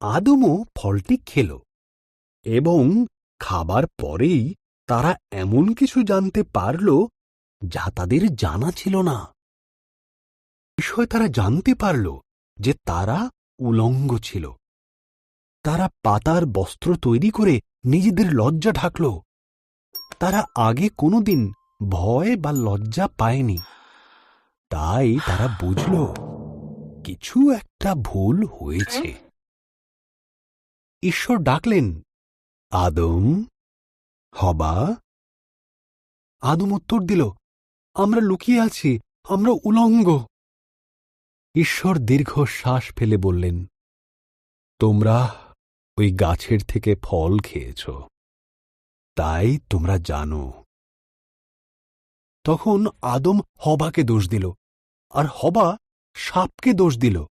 আদমও ফলটি খেল এবং খাবার পরেই তারা এমন কিছু জানতে পারল যা তাদের জানা ছিল না। বিষয় তারা জানতে পারল যে তারা উলঙ্গ ছিল। তারা পাতার বস্ত্র তৈরি করে নিজেদের লজ্জা ঢাকল। তারা আগে কোনোদিন ভয় বা লজ্জা পায়নি। তাই তারা বুঝল কিছু একটা ভুল হয়েছে। ঈশ্বর ডাকলেন, আদম, হবা। আদম উত্তর দিল, আমরা লুকিয়ে আছি, আমরা উলঙ্গ। ঈশ্বর দীর্ঘশ্বাস ফেলে বললেন, তোমরা ওই গাছের থেকে ফল খেয়েছ, তাই তোমরা জানো। তখন আদম হবাকে দোষ দিল, আর হবা সাপকে দোষ দিল।